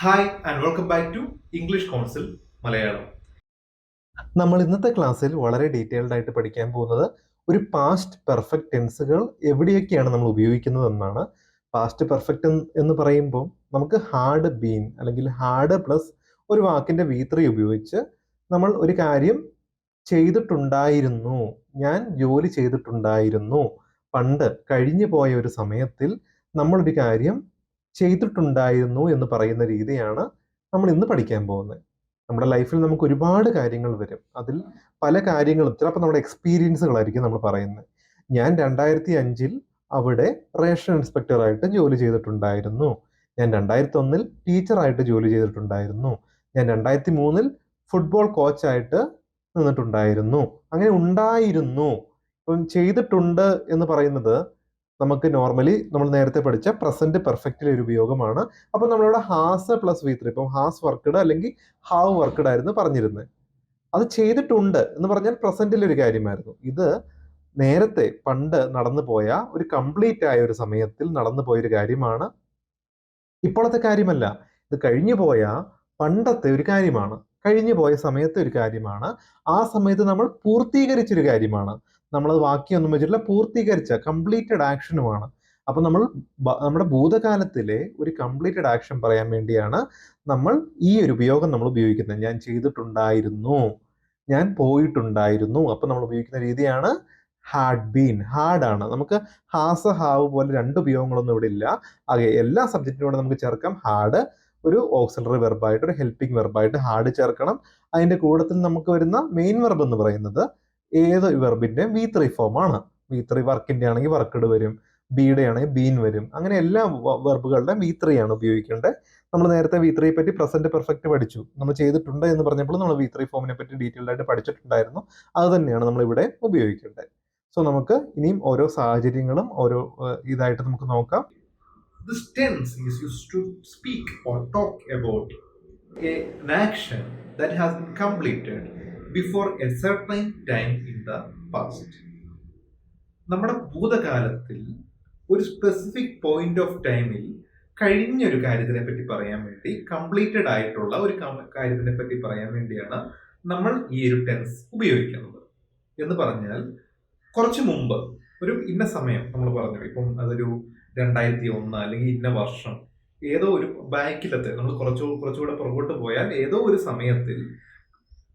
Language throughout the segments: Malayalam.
Hi and welcome back to English council Malayalam. നമ്മൾ ഇന്നത്തെ ക്ലാസ്സിൽ വളരെ ഡീറ്റെയിൽഡ് ആയിട്ട് പഠിക്കാൻ പോകുന്നത് ഒരു പാസ്റ്റ് പെർഫെക്റ്റ് ടെൻസുകൾ എവിടെയൊക്കെയാണ് നമ്മൾ ഉപയോഗിക്കുന്നത് എന്നാണ്. പാസ്റ്റ് പെർഫെക്റ്റ് എന്ന് പറയുമ്പോൾ നമുക്ക് ഹാഡ് ബീൻ അല്ലെങ്കിൽ ഹാഡ് പ്ലസ് ഒരു വാക്കിന്റെ V3 ഉപയോഗിച്ച് നമ്മൾ ഒരു കാര്യം ചെയ്തിട്ടുണ്ടായിരുന്നു, ഞാൻ ജോലി ചെയ്തിട്ടുണ്ടായിരുന്നു, പണ്ട് കഴിഞ്ഞു പോയ ഒരു സമയത്തിൽ നമ്മളൊരു കാര്യം ചെയ്തിട്ടുണ്ടായിരുന്നു എന്ന് പറയുന്ന രീതിയാണ് നമ്മൾ ഇന്ന് പഠിക്കാൻ പോകുന്നത്. നമ്മുടെ ലൈഫിൽ നമുക്ക് ഒരുപാട് കാര്യങ്ങൾ വരും. അതിൽ പല കാര്യങ്ങളും ചിലപ്പോൾ നമ്മുടെ എക്സ്പീരിയൻസുകളായിരിക്കും നമ്മൾ പറയുന്നത്. ഞാൻ 2005 അവിടെ റേഷൻ ഇൻസ്പെക്ടറായിട്ട് ജോലി ചെയ്തിട്ടുണ്ടായിരുന്നു, ഞാൻ 2001 ടീച്ചറായിട്ട് ജോലി ചെയ്തിട്ടുണ്ടായിരുന്നു, ഞാൻ 2003 ഫുട്ബോൾ കോച്ചായിട്ട് നിന്നിട്ടുണ്ടായിരുന്നു. അങ്ങനെ ഉണ്ടായിരുന്നു. ഇപ്പം ചെയ്തിട്ടുണ്ട് എന്ന് പറയുന്നത് നമുക്ക് നോർമലി നമ്മൾ നേരത്തെ പഠിച്ച പ്രസന്റ് പെർഫെക്റ്റിലെ ഒരു ഉപയോഗമാണ്. അപ്പോൾ നമ്മളിവിടെ ഹാസ് പ്ലസ് V3, ഇപ്പം ഹാസ് വർക്ക്ഡ് അല്ലെങ്കിൽ ഹാവ് വർക്ക്ഡ് ആയിരുന്നു പറഞ്ഞിരുന്നത്. അത് ചെയ്തിട്ടുണ്ട് എന്ന് പറഞ്ഞാൽ പ്രസന്റിലെ ഒരു കാര്യമായിരുന്നു. ഇത് നേരത്തെ പണ്ട് നടന്നു പോയ ഒരു കംപ്ലീറ്റ് ആയ ഒരു സമയത്തിൽ നടന്നു പോയൊരു കാര്യമാണ്. ഇപ്പോഴത്തെ കാര്യമല്ല, ഇത് കഴിഞ്ഞു പോയ പണ്ടത്തെ ഒരു കാര്യമാണ്, കഴിഞ്ഞു പോയ സമയത്തെ ഒരു കാര്യമാണ്. ആ സമയത്ത് നമ്മൾ പൂർത്തീകരിച്ചൊരു കാര്യമാണ്. നമ്മളത് വാക്യമൊന്നും വെച്ചിട്ടില്ല, പൂർത്തീകരിച്ച കംപ്ലീറ്റഡ് ആക്ഷനുമാണ്. അപ്പൊ നമ്മൾ നമ്മുടെ ഭൂതകാലത്തിലെ ഒരു കംപ്ലീറ്റഡ് ആക്ഷൻ പറയാൻ വേണ്ടിയാണ് നമ്മൾ ഈ ഒരു ഉപയോഗം നമ്മൾ ഉപയോഗിക്കുന്നത്. ഞാൻ ചെയ്തിട്ടുണ്ടായിരുന്നു, ഞാൻ പോയിട്ടുണ്ടായിരുന്നു. അപ്പൊ നമ്മൾ ഉപയോഗിക്കുന്ന രീതിയാണ് ഹാഡ് ബീൻ. ഹാഡ് ആണ്. നമുക്ക് ഹാസ് ഹാവ് പോലെ രണ്ട് ഉപയോഗങ്ങളൊന്നും ഇവിടെ ഇല്ല. ആകെ എല്ലാ സബ്ജക്റ്റിനോട് നമുക്ക് ചേർക്കാം ഹാഡ്. ഒരു ഓക്സിലറി വെർബായിട്ട്, ഒരു ഹെൽപ്പിംഗ് വെർബായിട്ട് ഹാഡ് ചേർക്കണം. അതിന്റെ കൂട്ടത്തിൽ നമുക്ക് വരുന്ന മെയിൻ വെർബ് എന്ന് പറയുന്നത് ഏത് വെർബിന്റെ V3 ഫോം ആണ്. V3 വർക്കിന്റെ ആണെങ്കിൽ വർക്ക്ഡ് വരും, ബീയുടെ ആണെങ്കിൽ ബീൻ വരും. അങ്ങനെ എല്ലാ വെർബുകളുടെ V3 ആണ് ഉപയോഗിക്കേണ്ടത്. നമ്മൾ നേരത്തെ V3 പറ്റി പ്രസന്റ് പെർഫെക്റ്റ് പഠിച്ചു. നമ്മൾ ചെയ്തിട്ടുണ്ട് എന്ന് പറഞ്ഞപ്പോൾ നമ്മൾ V3 ഫോമിനെ പറ്റി ഡീറ്റെയിൽഡ് ആയിട്ട് പഠിച്ചിട്ടുണ്ടായിരുന്നു. അത് തന്നെയാണ് നമ്മൾ ഇവിടെ ഉപയോഗിക്കേണ്ടത്. സോ നമുക്ക് ഇനിയും ഓരോ സാഹചര്യങ്ങളും ഓരോ ഇതായിട്ട് നമുക്ക് നോക്കാം. This tense is used to speak or talk about an action that has been completed before a certain time in the past. നമ്മുടെ ഭൂതകാലത്തിൽ ഒരു സ്പെസിഫിക് പോയിന്റ് ഓഫ് ടൈമിൽ കഴിഞ്ഞൊരു കാര്യത്തിനെ പറ്റി പറയാൻ വേണ്ടി, കംപ്ലീറ്റഡ് ആയിട്ടുള്ള ഒരു കാര്യത്തിനെ പറ്റി പറയാൻ വേണ്ടിയാണ് നമ്മൾ ഈ ഒരു ടെൻസ് ഉപയോഗിക്കുന്നത്. എന്ന് പറഞ്ഞാൽ കുറച്ച് മുമ്പ് ഒരു ഇന്ന സമയം നമ്മൾ പറഞ്ഞു, ഇപ്പം അതൊരു 2001 അല്ലെങ്കിൽ ഇന്ന വർഷം, ഏതോ ഒരു ബാക്കിലത്തെ നമ്മൾ കുറച്ചുകൂടെ പുറകോട്ട് പോയാൽ ഏതോ ഒരു സമയത്തിൽ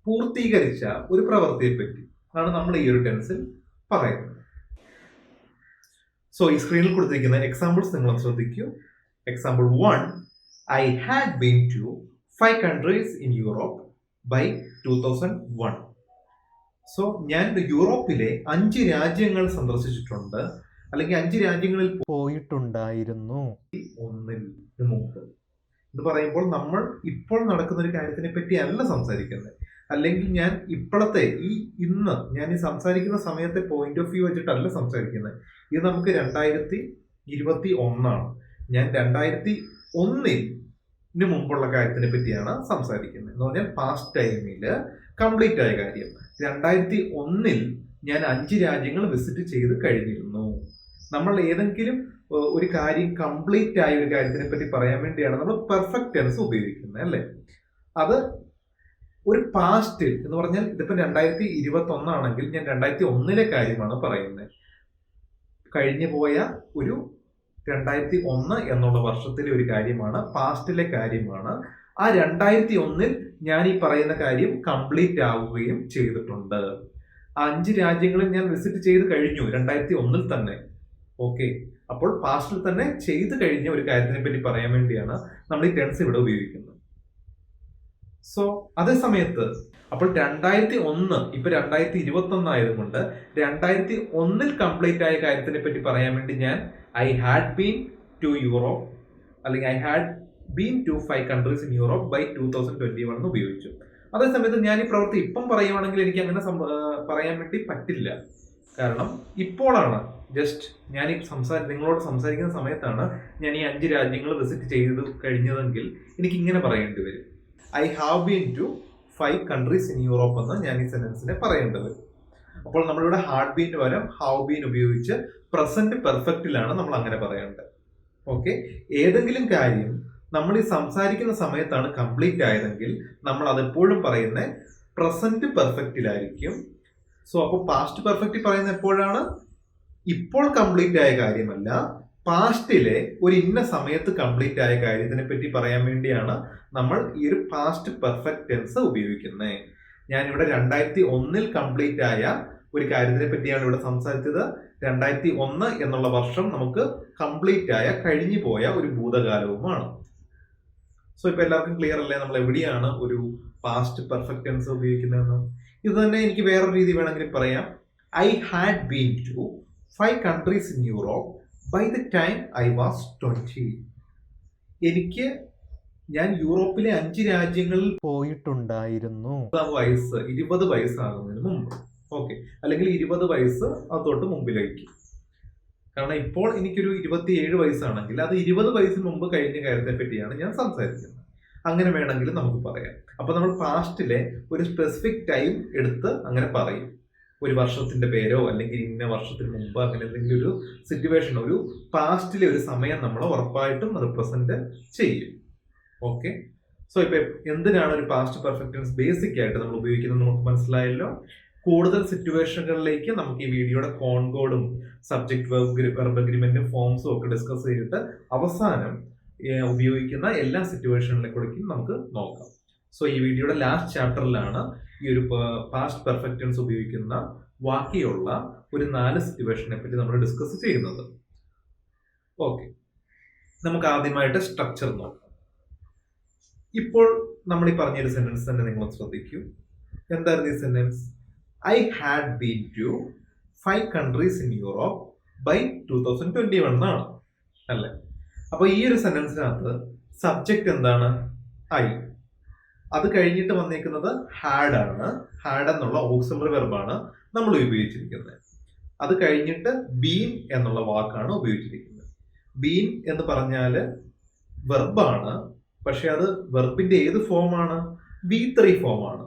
പൂർത്തീകരിച്ച ഒരു പ്രവൃത്തിയെ പറ്റി ആണ് നമ്മൾ ഈ ഒരു ടെൻസിൽ പറയുന്നത്. സോ ഈ സ്ക്രീനിൽ കൊടുത്തിരിക്കുന്ന എക്സാമ്പിൾസ് നിങ്ങൾ ശ്രദ്ധിക്കൂ. Example 1, I had been to 5 countries in Europe by 2001. So ഞാൻ യൂറോപ്പിലെ 5 രാജ്യങ്ങൾ സന്ദർശിച്ചിട്ടുണ്ട്, അല്ലെങ്കിൽ 5 രാജ്യങ്ങളിൽ പോയിട്ടുണ്ടായിരുന്നു ഒന്നിന് മുമ്പ്. എന്ന് പറയുമ്പോൾ നമ്മൾ ഇപ്പോൾ നടക്കുന്ന ഒരു കാര്യത്തിനെ പറ്റി അല്ല സംസാരിക്കുന്നത്, അല്ലെങ്കിൽ ഞാൻ ഇപ്പോഴത്തെ ഇന്ന് ഞാൻ ഈ സംസാരിക്കുന്ന സമയത്തെ പോയിന്റ് ഓഫ് വ്യൂ വെച്ചിട്ടല്ല സംസാരിക്കുന്നത്. ഇത് നമുക്ക് 2021 ഞാൻ 2001 മുമ്പുള്ള കാര്യത്തിനെ പറ്റിയാണ് സംസാരിക്കുന്നത്. എന്ന് പറഞ്ഞാൽ പാസ്റ്റ് ടൈമിൽ കംപ്ലീറ്റ് ആയ കാര്യം. 2001 ഞാൻ 5 രാജ്യങ്ങൾ വിസിറ്റ് ചെയ്ത് കഴിഞ്ഞിരുന്നു. നമ്മൾ ഏതെങ്കിലും ഒരു കാര്യം കംപ്ലീറ്റ് ആയ ഒരു കാര്യത്തിനെ പറ്റി പറയാൻ വേണ്ടിയാണ് നമ്മൾ പെർഫെക്റ്റ് ടെൻസ് ഉപയോഗിക്കുന്നത്, അല്ലേ? അത് ഒരു പാസ്റ്റിൽ എന്ന് പറഞ്ഞാൽ ഇതിപ്പോൾ 2021 ആണെങ്കിൽ ഞാൻ 2001 കാര്യമാണ് പറയുന്നത്. കഴിഞ്ഞു പോയ ഒരു 2001 എന്നുള്ള വർഷത്തിലെ ഒരു കാര്യമാണ്, പാസ്റ്റിലെ കാര്യമാണ്. ആ 2001 ഞാൻ ഈ പറയുന്ന കാര്യം കംപ്ലീറ്റ് ആവുകയും ചെയ്തിട്ടുണ്ട്. 5 രാജ്യങ്ങളിൽ ഞാൻ വിസിറ്റ് ചെയ്ത് കഴിഞ്ഞു 2001 തന്നെ. ഓക്കെ, അപ്പോൾ പാസ്റ്റിൽ തന്നെ ചെയ്ത് കഴിഞ്ഞ ഒരു കാര്യത്തിനെ പറ്റി പറയാൻ വേണ്ടിയാണ് നമ്മൾ ഈ ടെൻസ് ഇവിടെ ഉപയോഗിക്കുന്നത്. സോ അതേ സമയത്ത് അപ്പോൾ 2001 ഇപ്പൊ 2021 ആയതുകൊണ്ട് 2001 കംപ്ലീറ്റ് ആയ കാര്യത്തിനെ പറ്റി പറയാൻ വേണ്ടി ഞാൻ I had been to Europe, അല്ലെങ്കിൽ I had been to 5 countries in Europe by 2021 എന്ന് ഉപയോഗിച്ചു. അതേസമയത്ത് ഞാൻ ഈ പ്രവൃത്തി ഇപ്പം പറയുവാണെങ്കിൽ എനിക്ക് അങ്ങനെ പറയാൻ വേണ്ടി പറ്റില്ല. കാരണം ഇപ്പോഴാണ് ജസ്റ്റ് ഞാൻ നിങ്ങളോട് സംസാരിക്കുന്ന സമയത്താണ് ഞാൻ ഈ 5 രാജ്യങ്ങൾ വിസിറ്റ് ചെയ്ത് കഴിഞ്ഞതെങ്കിൽ എനിക്ക് ഇങ്ങനെ പറയേണ്ടി വരും, I have been to 5 countries in Europe എന്ന് ഞാൻ ഈ സെന്റൻസിനെ പറയേണ്ടത്. അപ്പോൾ നമ്മളിവിടെ ഹാഡ് ബീന് പകരം ഹാവ് ബീൻ ഉപയോഗിച്ച് പ്രസന്റ് പെർഫെക്റ്റിലാണ് നമ്മൾ അങ്ങനെ പറയേണ്ടത്. ഓക്കെ, ഏതെങ്കിലും കാര്യം നമ്മൾ ഈ സംസാരിക്കുന്ന സമയത്താണ് കംപ്ലീറ്റ് ആയതെങ്കിൽ നമ്മൾ അതെപ്പോഴും പറയുന്ന പ്രസന്റ് പെർഫെക്റ്റിലായിരിക്കും. സോ അപ്പോൾ പാസ്റ്റ് പെർഫെക്റ്റ് പറയുന്ന എപ്പോഴാണ്? ഇപ്പോൾ കംപ്ലീറ്റ് ആയ കാര്യമല്ല, പാസ്റ്റിലെ ഒരു ഇന്ന സമയത്ത് കംപ്ലീറ്റ് ആയ കാര്യത്തിനെ പറ്റി പറയാൻ വേണ്ടിയാണ് നമ്മൾ ഈ ഒരു പാസ്റ്റ് പെർഫെക്റ്റ് ടെൻസ് ഉപയോഗിക്കുന്നത്. ഞാനിവിടെ 2001 കംപ്ലീറ്റ് ആയ ഒരു കാര്യത്തിനെ പറ്റിയാണ് ഇവിടെ സംസാരിച്ചത്. 2001 എന്നുള്ള വർഷം നമുക്ക് കംപ്ലീറ്റ് ആയ, കഴിഞ്ഞു പോയ ഒരു ഭൂതകാലവുമാണ്. സോ ഇപ്പൊ എല്ലാവർക്കും ക്ലിയർ അല്ലേ നമ്മൾ എവിടെയാണ് ഒരു പാസ്റ്റ് പെർഫെക്റ്റ് ടെൻസ് ഉപയോഗിക്കുന്നതെന്ന്? ഇത് തന്നെ എനിക്ക് വേറൊരു രീതി വേണമെങ്കിൽ പറയാം. I had been to 5 countries in Europe by the time I was 20. ഞാൻ യൂറോപ്പിലെ 5 രാജ്യങ്ങളിൽ പോയിട്ടുണ്ടായിരുന്നു. വയസ്സ് 20 വയസ്സാകുന്നതിന് മുമ്പ്. ഓക്കെ, അല്ലെങ്കിൽ 20 വയസ്സ് അത് തൊട്ട് മുമ്പിലേക്ക്. കാരണം ഇപ്പോൾ എനിക്കൊരു 27 വയസ്സാണെങ്കിൽ അത് 20 വയസ്സിന് മുമ്പ് കഴിഞ്ഞ കാര്യത്തെ പറ്റിയാണ് ഞാൻ സംസാരിക്കുന്നത്. അങ്ങനെ വേണമെങ്കിൽ നമുക്ക് പറയാം. അപ്പൊ നമ്മൾ പാസ്റ്റിലെ ഒരു സ്പെസിഫിക് ടൈം എടുത്ത് അങ്ങനെ പറയും. ഒരു വർഷത്തിന്റെ പേരോ അല്ലെങ്കിൽ ഇന്ന വർഷത്തിന് മുമ്പ് അങ്ങനെ എന്തെങ്കിലും ഒരു സിറ്റുവേഷൻ, ഒരു പാസ്റ്റിലെ ഒരു സമയം നമ്മൾ ഉറപ്പായിട്ടും റിപ്രസെന്റ് ചെയ്യും. ഓക്കെ, സോ ഇപ്പൊ എന്തിനാണ് ഒരു പാസ്റ്റ് പെർഫെക്റ്റ് ടെൻസ് ബേസിക് ആയിട്ട് നമ്മൾ ഉപയോഗിക്കുന്നത് നമുക്ക് മനസ്സിലായല്ലോ. കൂടുതൽ സിറ്റുവേഷനുകളിലേക്ക് നമുക്ക് ഈ വീഡിയോയുടെ കോൺകോഡും സബ്ജക്ട് വെർബ് അഗ്രിമെന്റും ഫോംസും ഒക്കെ ഡിസ്കസ് ചെയ്തിട്ട് അവസാനം ഉപയോഗിക്കുന്ന എല്ലാ സിറ്റുവേഷനിലെ കൂടെയും നമുക്ക് നോക്കാം. സോ ഈ വീഡിയോയുടെ ലാസ്റ്റ് ചാപ്റ്ററിലാണ് ഈ ഒരു പാസ്റ്റ് പെർഫെക്റ്റ് ടെൻസ് ഉപയോഗിക്കുന്ന ബാക്കിയുള്ള ഒരു 4 സിറ്റുവേഷനെ പറ്റി നമ്മൾ ഡിസ്കസ് ചെയ്യുന്നത്. ഓക്കെ, നമുക്ക് ആദ്യമായിട്ട് സ്ട്രക്ചർ നോക്കാം. ഇപ്പോൾ നമ്മൾ ഈ പറഞ്ഞൊരു സെന്റൻസ് തന്നെ നിങ്ങൾ ശ്രദ്ധിക്കൂ. എന്തായിരുന്നു ഈ sentence? I had been to 5 countries in Europe by 2021 എന്നാണ് അല്ലേ? അപ്പൊ ഈ ഒരു സെന്റൻസിനകത്ത് സബ്ജക്റ്റ് എന്താണ്? ഐ. അത് കഴിഞ്ഞിട്ട് വന്നിരിക്കുന്നത് ഹാഡ് ആണ്. ഹാഡ് എന്നുള്ള ഓക്സിലറി വെർബാണ് നമ്മൾ ഉപയോഗിച്ചിരിക്കുന്നത്. അത് കഴിഞ്ഞിട്ട് ബീൻ എന്നുള്ള വാക്കാണ് ഉപയോഗിച്ചിരിക്കുന്നത്. ബീൻ എന്ന് പറഞ്ഞാല് വെർബാണ്, പക്ഷെ അത് വെർബിന്റെ ഏത് ഫോമാണ്? V3 ഫോമാണ്.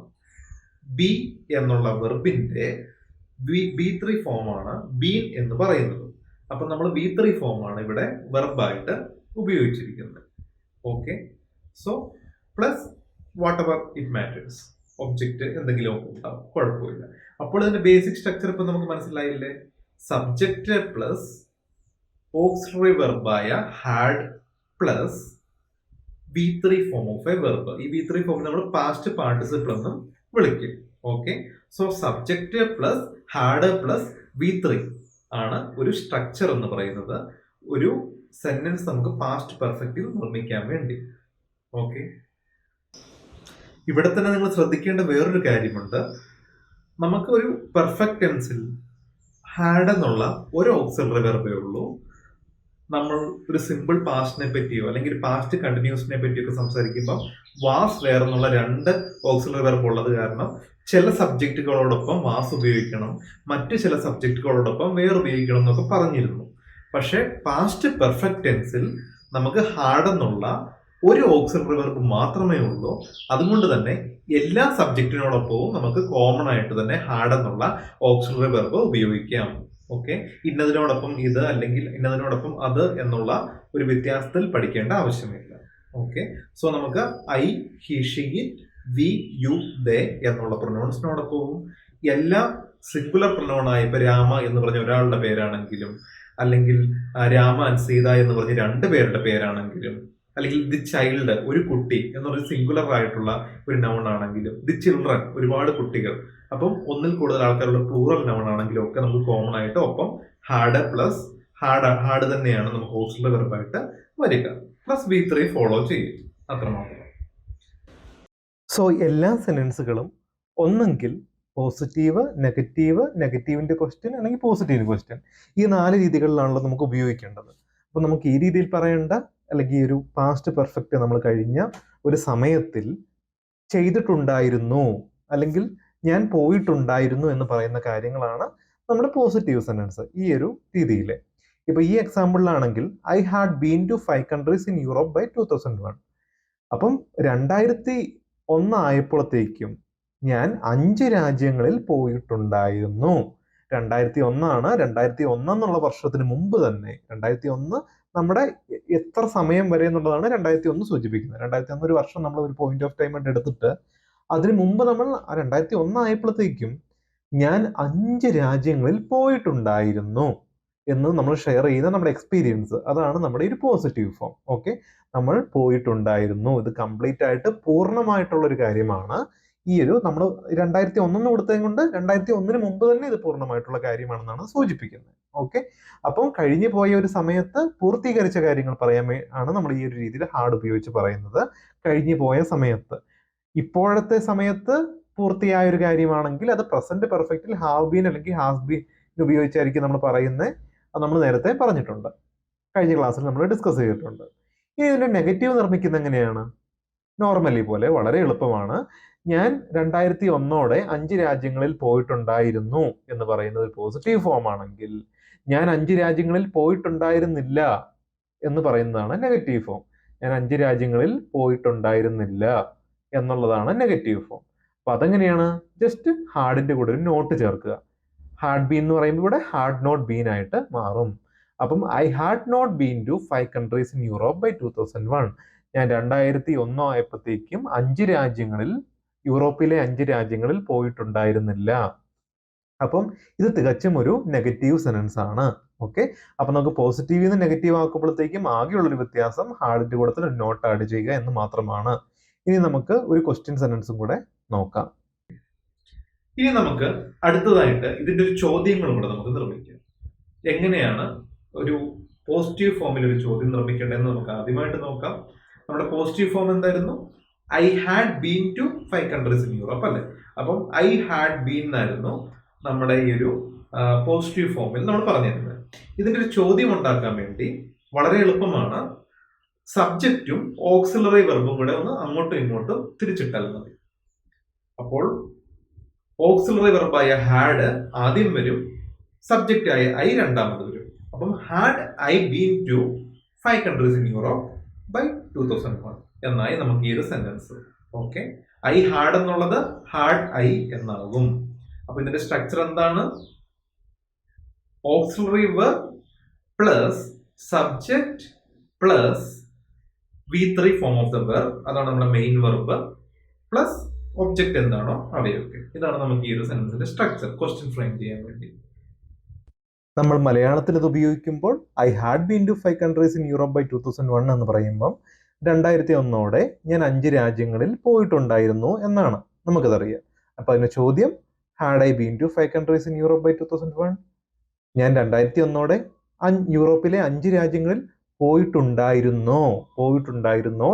ബി എന്നുള്ള വെർബിന്റെ V3 ഫോമാണ് ബീൻ എന്ന് പറയുന്നത്. അപ്പൊ നമ്മൾ V3 ഫോമാണ് ഇവിടെ വെർബായിട്ട് ഉപയോഗിച്ചിരിക്കുന്നത്. Okay, so plus what ever it matters, object എന്തെങ്കിലും ഉണ്ടാവും, കുഴപ്പമില്ല. അപ്പോൾ ഇതിന്റെ ബേസിക് സ്ട്രക്ചർ ഇപ്പൊ നമുക്ക് മനസ്സിലായില്ലേ? സബ്ജക്റ്റ് പ്ലസ് ഓക്സിലറി വെർബായ had plus V3 form of a verb. ഈ V3 ഫോം നമ്മൾ പാസ്റ്റ് പാർട്ടിസിപ്പിൾ എന്നും വിളിക്കും. Okay, so subject plus had plus V3 ആണ് ഒരു സ്ട്രക്ചർ എന്ന് പറയുന്നത്, ഒരു സെന്റൻസ് നമുക്ക് പാസ്റ്റ് പെർഫെക്റ്റിൽ നിർമ്മിക്കാൻ വേണ്ടി. ഓക്കെ, ഇവിടെ തന്നെ നിങ്ങൾ ശ്രദ്ധിക്കേണ്ട വേറൊരു കാര്യമുണ്ട്. നമുക്ക് ഒരു പെർഫെക്റ്റ് ടെൻസിൽ ഹാഡ് എന്നുള്ള ഒരു ഓക്സിലറി വെർബേ ഉള്ളൂ. നമ്മൾ ഒരു സിമ്പിൾ പാസ്റ്റിനെ പറ്റിയോ അല്ലെങ്കിൽ പാസ്റ്റ് കണ്ടിന്യൂസിനെ പറ്റിയോ ഒക്കെ സംസാരിക്കുമ്പോൾ വാസ് വേറെന്നുള്ള 2 ഓക്സിലറി വെർബ് ഉള്ളത് കാരണം ചില സബ്ജക്റ്റുകളോടൊപ്പം വാസ് ഉപയോഗിക്കണം, മറ്റു ചില സബ്ജക്റ്റുകളോടൊപ്പം വേറെ ഉപയോഗിക്കണം എന്നൊക്കെ പറഞ്ഞിരുന്നു. പക്ഷെ പാസ്റ്റ് പെർഫെക്റ്റ് ടെൻസിൽ നമുക്ക് ഹാഡ് എന്നുള്ള ഒരു ഓക്സിലറി വെർബ് മാത്രമേ ഉള്ളൂ. അതുകൊണ്ട് തന്നെ എല്ലാ സബ്ജക്റ്റിനോടൊപ്പവും നമുക്ക് കോമൺ ആയിട്ട് തന്നെ ഹാഡ് എന്നുള്ള ഓക്സിലറി വെർബ് ഉപയോഗിക്കാം. ഓക്കെ, ഇന്നതിനോടൊപ്പം ഇത് അല്ലെങ്കിൽ ഇന്നതിനോടൊപ്പം അത് എന്നുള്ള ഒരു വ്യത്യാസത്തിൽ പഠിക്കേണ്ട ആവശ്യമില്ല. ഓക്കെ, സോ നമുക്ക് I, he, she, it, we, you, they എന്നുള്ള പ്രൊനൗൺസിനോടൊപ്പവും എല്ലാ സിംഗുലർ പ്രൊനൗണായ ഇപ്പൊ രാമ എന്ന് പറഞ്ഞ ഒരാളുടെ പേരാണെങ്കിലും, അല്ലെങ്കിൽ രാമ ആൻഡ് സീത എന്ന് പറഞ്ഞ 2 പേരുടെ പേരാണെങ്കിലും, അല്ലെങ്കിൽ ദി ചൈൽഡ് ഒരു കുട്ടി എന്നൊരു സിംഗുലർ ആയിട്ടുള്ള ഒരു നൗൺ ആണെങ്കിലും, ദി ചിൽഡ്രൻ ഒരുപാട് കുട്ടികൾ, അപ്പം ഒന്നിൽ കൂടുതൽ ആൾക്കാരുടെ പ്ലൂറൽ നൗൺ ആണെങ്കിലും ഒക്കെ നമുക്ക് കോമൺ ആയിട്ട് ഒപ്പം ഹാഡ് പ്ലസ് ഹാഡ് തന്നെയാണ് നമുക്ക് ഓക്സിലറി വെർബായിട്ട് വരിക. പ്ലസ് V3 ഫോളോ ചെയ്യും, അത്രമാത്രം. സോ എല്ലാ സെന്റൻസുകളും ഒന്നെങ്കിൽ പോസിറ്റീവ്, നെഗറ്റീവ്, നെഗറ്റീവിന്റെ ക്വസ്റ്റ്യൻ അല്ലെങ്കിൽ പോസിറ്റീവ് ക്വസ്റ്റ്യൻ, ഈ 4 രീതികളിലാണല്ലോ നമുക്ക് ഉപയോഗിക്കേണ്ടത്. അപ്പൊ നമുക്ക് ഈ രീതിയിൽ പറയേണ്ട അല്ലെങ്കിൽ ഒരു പാസ്റ്റ് പെർഫെക്റ്റ് നമ്മൾ കഴിഞ്ഞ ഒരു സമയത്തിൽ ചെയ്തിട്ടുണ്ടായിരുന്നു അല്ലെങ്കിൽ ഞാൻ പോയിട്ടുണ്ടായിരുന്നു എന്ന് പറയുന്ന കാര്യങ്ങളാണ് നമ്മുടെ പോസിറ്റീവ് സെന്റൻസ് ഈ ഒരു രീതിയിൽ. ഇപ്പൊ ഈ എക്സാമ്പിളിലാണെങ്കിൽ I had been to 5 countries in Europe by 2001. അപ്പം 2001 ആയപ്പോഴത്തേക്കും ഞാൻ 5 രാജ്യങ്ങളിൽ പോയിട്ടുണ്ടായിരുന്നു. 2001 ആണ്. 2001 എന്നുള്ള വർഷത്തിന് മുമ്പ് തന്നെ 2001 നമ്മുടെ എത്ര സമയം വരെ എന്നുള്ളതാണ് 2001 സൂചിപ്പിക്കുന്നത്. 2001 ഒരു വർഷം നമ്മൾ ഒരു പോയിന്റ് ഓഫ് ടൈം ആയിട്ട് എടുത്തിട്ട് അതിനു മുമ്പ് നമ്മൾ 2001 ആയപ്പോഴത്തേക്കും ഞാൻ 5 രാജ്യങ്ങളിൽ പോയിട്ടുണ്ടായിരുന്നു എന്ന് നമ്മൾ ഷെയർ ചെയ്യുന്ന നമ്മുടെ എക്സ്പീരിയൻസ്, അതാണ് നമ്മുടെ ഒരു പോസിറ്റീവ് ഫോം. ഓക്കെ, നമ്മൾ പോയിട്ടുണ്ടായിരുന്നു, ഇത് കംപ്ലീറ്റ് ആയിട്ട് പൂർണ്ണമായിട്ടുള്ള ഒരു കാര്യമാണ്. ഈ ഒരു നമ്മൾ 2001 കൊടുത്തത് കൊണ്ട് 2001 മുമ്പ് തന്നെ ഇത് പൂർണ്ണമായിട്ടുള്ള കാര്യമാണെന്നാണ് സൂചിപ്പിക്കുന്നത്. ഓക്കെ, അപ്പം കഴിഞ്ഞു പോയ ഒരു സമയത്ത് പൂർത്തീകരിച്ച കാര്യങ്ങൾ പറയാൻ ആണ് നമ്മൾ ഈ ഒരു രീതിയിൽ ഹാഡ് ഉപയോഗിച്ച് പറയുന്നത്. കഴിഞ്ഞു പോയ സമയത്ത്, ഇപ്പോഴത്തെ സമയത്ത് പൂർത്തിയായ ഒരു കാര്യമാണെങ്കിൽ അത് പ്രസന്റ് പെർഫെക്റ്റിൽ ഹാവ് ബീൻ അല്ലെങ്കിൽ ഹാസ് ബീൻ ഉപയോഗിച്ചായിരിക്കും നമ്മൾ പറയുന്നത്. അത് നമ്മൾ നേരത്തെ പറഞ്ഞിട്ടുണ്ട്, കഴിഞ്ഞ ക്ലാസ്സിൽ നമ്മൾ ഡിസ്കസ് ചെയ്തിട്ടുണ്ട്. ഇനി ഇതിന്റെ നെഗറ്റീവ് നിർമ്മിക്കുന്നത് എങ്ങനെയാണ്? നോർമലി പോലെ വളരെ എളുപ്പമാണ്. ഞാൻ 2001 5 രാജ്യങ്ങളിൽ പോയിട്ടുണ്ടായിരുന്നു എന്ന് പറയുന്നത് ഒരു പോസിറ്റീവ് ഫോം ആണെങ്കിൽ, ഞാൻ 5 രാജ്യങ്ങളിൽ പോയിട്ടുണ്ടായിരുന്നില്ല എന്ന് പറയുന്നതാണ് നെഗറ്റീവ് ഫോം. ഞാൻ 5 രാജ്യങ്ങളിൽ പോയിട്ടുണ്ടായിരുന്നില്ല എന്നുള്ളതാണ് നെഗറ്റീവ് ഫോം. അപ്പൊ അതെങ്ങനെയാണ്? ജസ്റ്റ് ഹാർഡിന്റെ കൂടെ ഒരു നോട്ട് ചേർക്കുക. ഹാഡ് ബീൻ എന്ന് പറയുമ്പോൾ ഇവിടെ ഹാഡ് നോട്ട് ബീൻ ആയിട്ട് മാറും. അപ്പം I had not been to 5 countries in Europe by 2001. ഞാൻ 2001 ആയപ്പോഴത്തേക്കും 5 രാജ്യങ്ങളിൽ, യൂറോപ്പിലെ 5 രാജ്യങ്ങളിൽ പോയിട്ടുണ്ടായിരുന്നില്ല. അപ്പം ഇത് തികച്ചും ഒരു നെഗറ്റീവ് സെനൻസ് ആണ്. ഓക്കെ, അപ്പൊ നമുക്ക് പോസിറ്റീവിൽ നിന്ന് നെഗറ്റീവ് ആക്കുമ്പോഴത്തേക്കും ആകെയുള്ളൊരു വ്യത്യാസം ഹാർഡിന്റെ കൂടത്തിൽ ഒരു നോട്ട് ആഡ് ചെയ്യുക എന്ന് മാത്രമാണ്. ഇനി നമുക്ക് ഒരു ക്വസ്റ്റ്യൻ സെനൻസും കൂടെ നോക്കാം. ഇനി നമുക്ക് അടുത്തതായിട്ട് ഇതിന്റെ ഒരു ചോദ്യങ്ങളും കൂടെ നമുക്ക് നിർമ്മിക്കാം. എങ്ങനെയാണ് ഒരു പോസിറ്റീവ് ഫോമിൽ ഒരു ചോദ്യം നിർമ്മിക്കേണ്ടതെന്ന് നമുക്ക് ആദ്യമായിട്ട് നോക്കാം. നമ്മുടെ പോസിറ്റീവ് ഫോം എന്തായിരുന്നു? I had been to 5 countries in Europe അല്ലെ? അപ്പം ഐ ഹാഡ് ബീൻ എന്നായിരുന്നു നമ്മുടെ ഈ ഒരു പോസിറ്റീവ് ഫോമിൽ നമ്മൾ പറഞ്ഞിരുന്നത്. ഇതിന്റെ ഒരു ചോദ്യം ഉണ്ടാക്കാൻ വേണ്ടി വളരെ എളുപ്പമാണ്. സബ്ജക്റ്റും ഓക്സിലറി വെർബും കൂടെ ഒന്ന് അങ്ങോട്ടും ഇങ്ങോട്ടും തിരിച്ചിട്ടാൽ മതി. അപ്പോൾ ഓക്സിലറി വെർബായ ഹാഡ് ആദ്യം വരും, സബ്ജക്റ്റ് ആയ ഐ രണ്ടാമത് വരും. അപ്പം had I been to 5 countries in Europe by 2001 എന്നായി നമുക്ക് ഈ ഒരു സെന്റൻസ്. ഓക്കെ, ഐ ഹാഡ് എന്നുള്ളത് ഹാഡ് ഐ എന്നാകും. അപ്പൊ ഇതിന്റെ സ്ട്രക്ചർ എന്താണ്? Auxiliary verb plus subject plus V3 form of the verb, അതാണ് നമ്മുടെ മെയിൻ വെർബ്, പ്ലസ് ഒബ്ജക്റ്റ് എന്താണോ അവയൊക്കെ. ഇതാണ് നമുക്ക് ഈ ഒരു സെന്റൻസിന്റെ സ്ട്രക്ചർ ക്വസ്റ്റ്യൻ ഫ്രെയിം ചെയ്യാൻ വേണ്ടി. നമ്മൾ മലയാളത്തിൽ ഇത് ഉപയോഗിക്കുമ്പോൾ I had been to 5 countries in Europe by 2001 എന്ന് പറയുമ്പം 2001 ഞാൻ 5 രാജ്യങ്ങളിൽ പോയിട്ടുണ്ടായിരുന്നു എന്നാണ് നമുക്കതറിയാം. അപ്പൊ അതിന്റെ ചോദ്യം had I been to 5 countries in Europe by 2001? ഞാൻ 2001 യൂറോപ്പിലെ 5 രാജ്യങ്ങളിൽ പോയിട്ടുണ്ടായിരുന്നോ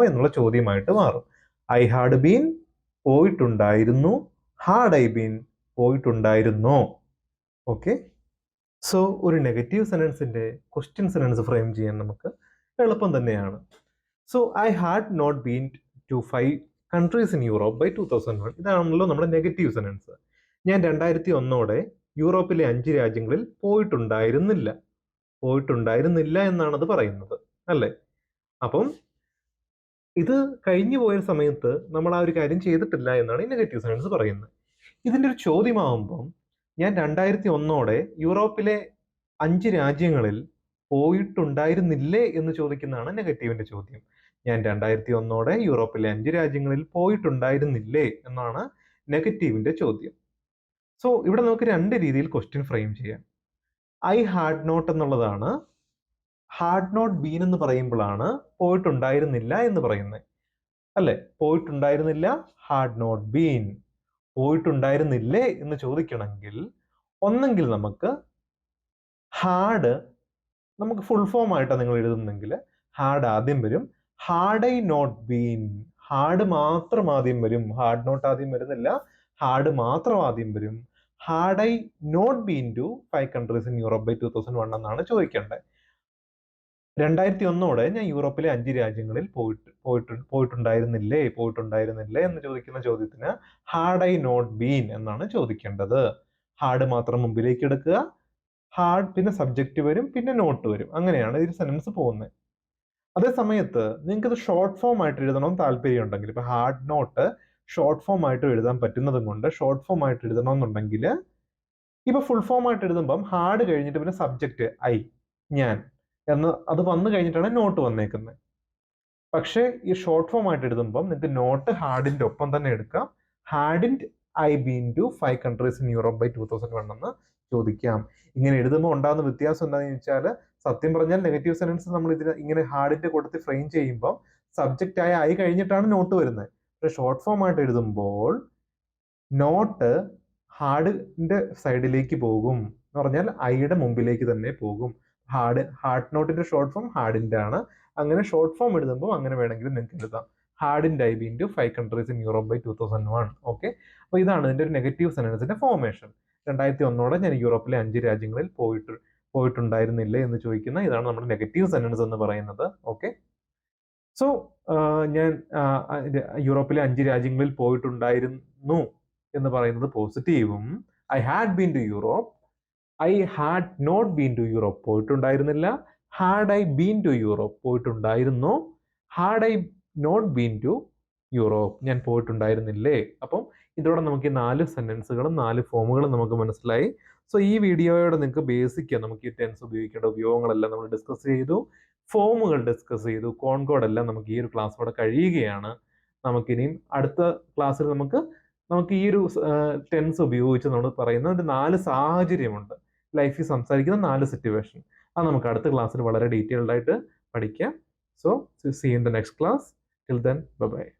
എന്നുള്ള ചോദ്യമായിട്ട് മാറും. ഐ ഹാഡ് ബീൻ പോയിട്ടുണ്ടായിരുന്നു, ഹാഡ് ഐ ബീൻ പോയിട്ടുണ്ടായിരുന്നോ. ഓക്കെ, സോ ഒരു നെഗറ്റീവ് സെനൻസിന്റെ ക്വസ്റ്റ്യൻ സെനൻസ് ഫ്രെയിം ചെയ്യാൻ നമുക്ക് എളുപ്പം തന്നെയാണ്. So I had not been to 5 countries in Europe by 2001. ഇതാണല്ലോ നമ്മുടെ നെഗറ്റീവ് സെനൻസ്. ഞാൻ 2001 യൂറോപ്പിലെ 5 രാജ്യങ്ങളിൽ പോയിട്ടുണ്ടായിരുന്നില്ല എന്നാണ് അത് പറയുന്നത് അല്ലേ? അപ്പം ഇത് കഴിഞ്ഞു പോയ സമയത്ത് നമ്മൾ ആ ഒരു കാര്യം ചെയ്തിട്ടില്ല എന്നാണ് ഈ നെഗറ്റീവ് സെനൻസ് പറയുന്നത്. ഇതിന്റെ ഒരു ചോദ്യമാകുമ്പം ഞാൻ 2001 യൂറോപ്പിലെ 5 രാജ്യങ്ങളിൽ പോയിട്ടുണ്ടായിരുന്നില്ലേ എന്ന് ചോദിക്കുന്നതാണ് നെഗറ്റീവിന്റെ ചോദ്യം. ഞാൻ 2001 യൂറോപ്പിലെ 5 രാജ്യങ്ങളിൽ പോയിട്ടുണ്ടായിരുന്നില്ലേ എന്നാണ് നെഗറ്റീവിന്റെ ചോദ്യം. സോ ഇവിടെ നമുക്ക് 2 രീതിയിൽ ക്വസ്റ്റ്യൻ ഫ്രെയിം ചെയ്യാം. ഐ ഹാഡ് നോട്ട് എന്നുള്ളതാണ് ഹാഡ് നോട്ട് ബീൻ എന്ന് പറയുമ്പോഴാണ് പോയിട്ടുണ്ടായിരുന്നില്ല എന്ന് പറയുന്നത് അല്ലെ? പോയിട്ടുണ്ടായിരുന്നില്ല, ഹാഡ് നോട്ട് ബീൻ. പോയിട്ടുണ്ടായിരുന്നില്ലേ എന്ന് ചോദിക്കണമെങ്കിൽ ഒന്നെങ്കിൽ നമുക്ക് ഹാഡ്, നമുക്ക് ഫുൾ ഫോം ആയിട്ടാണ് നിങ്ങൾ എഴുതുന്നെങ്കിൽ ഹാഡ് ആദ്യം വരും, had I not been, had മാത്രം ആദ്യം വരും, ഹാഡ് നോട്ട് ആദ്യം വരുന്നില്ല, ഹാഡ് മാത്രം ആദ്യം വരും. Had I not been to 5 countries in Europe by 2001 എന്നാണ് ചോദിക്കേണ്ടത്. 2001 ഞാൻ യൂറോപ്പിലെ 5 രാജ്യങ്ങളിൽ പോയിട്ടുണ്ടായിരുന്നില്ലേ എന്ന് ചോദിക്കുന്ന ചോദ്യത്തിന് ഹാഡ് ഐ നോട്ട് ബീൻ എന്നാണ് ചോദിക്കേണ്ടത്. ഹാഡ് മാത്രം മുമ്പിലേക്ക് എടുക്കുക, ഹാഡ് പിന്നെ സബ്ജക്റ്റ് വരും, പിന്നെ നോട്ട് വരും. അങ്ങനെയാണ് ഈ സെന്റൻസ് പോകുന്നത്. അതേ സമയത്ത് നിങ്ങൾക്ക് ഇത് ഷോർട്ട് ഫോം ആയിട്ട് എഴുതണമെന്ന് താല്പര്യം ഉണ്ടെങ്കിൽ, ഇപ്പൊ ഹാഡ് നോട്ട് ഷോർട്ട് ഫോം ആയിട്ട് എഴുതാൻ പറ്റുന്നതും കൊണ്ട് ഷോർട്ട് ഫോം ആയിട്ട് എഴുതണമെന്നുണ്ടെങ്കിൽ ഇപ്പൊ ഫുൾ ഫോം ആയിട്ട് എഴുതുമ്പം ഹാഡ് കഴിഞ്ഞിട്ട് പിന്നെ സബ്ജക്റ്റ് ഐ, ഞാൻ, എന്ന് അത് വന്നു കഴിഞ്ഞിട്ടാണ് നോട്ട് വന്നേക്കുന്നത്. പക്ഷേ ഈ ഷോർട്ട് ഫോം ആയിട്ട് എഴുതുമ്പോൾ നിങ്ങൾക്ക് നോട്ട് ഹാഡിന്റെ ഒപ്പം തന്നെ എടുക്കാം. Hadn't I been to 5 countries in Europe by 2001 എന്ന് ചോദിക്കാം. ഇങ്ങനെ എഴുതുമ്പോൾ ഉണ്ടാകുന്ന വ്യത്യാസം എന്താണെന്ന് വെച്ചാൽ, സത്യം പറഞ്ഞാൽ നെഗറ്റീവ് സെന്റൻസ് നമ്മൾ ഇതിന് ഇങ്ങനെ ഹാഡിന്റെ കൂട്ടത്തിൽ ഫ്രെയിം ചെയ്യുമ്പോൾ സബ്ജക്റ്റ് ആയി കഴിഞ്ഞിട്ടാണ് നോട്ട് വരുന്നത്. പക്ഷെ ഷോർട്ട് ഫോം ആയിട്ട് എഴുതുമ്പോൾ നോട്ട് ഹാർഡിന്റെ സൈഡിലേക്ക് പോകും എന്ന് പറഞ്ഞാൽ ഐയുടെ മുമ്പിലേക്ക് തന്നെ പോകും. ഹാർഡ് നോട്ടിന്റെ ഷോർട്ട് ഫോം ഹാർഡിന്റെ ആണ്. അങ്ങനെ ഷോർട്ട് ഫോം എഴുതുമ്പോൾ അങ്ങനെ വേണമെങ്കിലും നിങ്ങൾക്ക് എഴുതാം. Hadn't I been to 5 countries in Europe by 2001. ഓക്കെ, അപ്പോൾ ഇതാണ് ഇതിന്റെ ഒരു നെഗറ്റീവ് സെന്റൻസിന്റെ ഫോർമേഷൻ. 2001 ഞാൻ യൂറോപ്പിലെ 5 രാജ്യങ്ങളിൽ പോയിട്ടുണ്ടായിരുന്നില്ലേ എന്ന് ചോദിക്കുന്ന ഇതാണ് നമ്മുടെ നെഗറ്റീവ് സെന്റൻസ് എന്ന് പറയുന്നത്. ഓക്കെ, സോ ഞാൻ യൂറോപ്പിലെ 5 രാജ്യങ്ങളിൽ പോയിട്ടുണ്ടായിരുന്നു എന്ന് പറയുന്നത് പോസിറ്റീവും, I had been to Europe, I had not been to Europe പോയിട്ടുണ്ടായിരുന്നില്ല, had I been to Europe പോയിട്ടുണ്ടായിരുന്നു, had I not been to Europe ഞാൻ പോയിട്ടുണ്ടായിരുന്നില്ലേ. അപ്പം ഇതോടെ നമുക്ക് ഈ 4 സെന്റൻസുകളും 4 ഫോമുകളും നമുക്ക് മനസ്സിലായി. സോ ഈ വീഡിയോയോടെ നിങ്ങൾക്ക് ബേസിക് നമുക്ക് ഈ ടെൻസ് ഉപയോഗിക്കേണ്ട ഉപയോഗങ്ങളെല്ലാം നമ്മൾ ഡിസ്കസ് ചെയ്തു, ഫോമുകൾ ഡിസ്കസ് ചെയ്തു, കോൺകോഡ് എല്ലാം നമുക്ക് ഈ ഒരു ക്ലാസ്സോടെ കഴിയുകയാണ്. നമുക്കിനിയും അടുത്ത ക്ലാസ്സിൽ നമുക്ക് ഈ ഒരു ടെൻസ് ഉപയോഗിച്ച് നമ്മൾ പറയുന്ന ഒരു 4 സാഹചര്യമുണ്ട്, ലൈഫിൽ സംസാരിക്കുന്ന 4 സിറ്റുവേഷൻ. അത് നമുക്ക് അടുത്ത ക്ലാസ്സിൽ വളരെ ഡീറ്റെയിൽഡ് ആയിട്ട് പഠിക്കാം. So see in the next class. Till then, bye bye.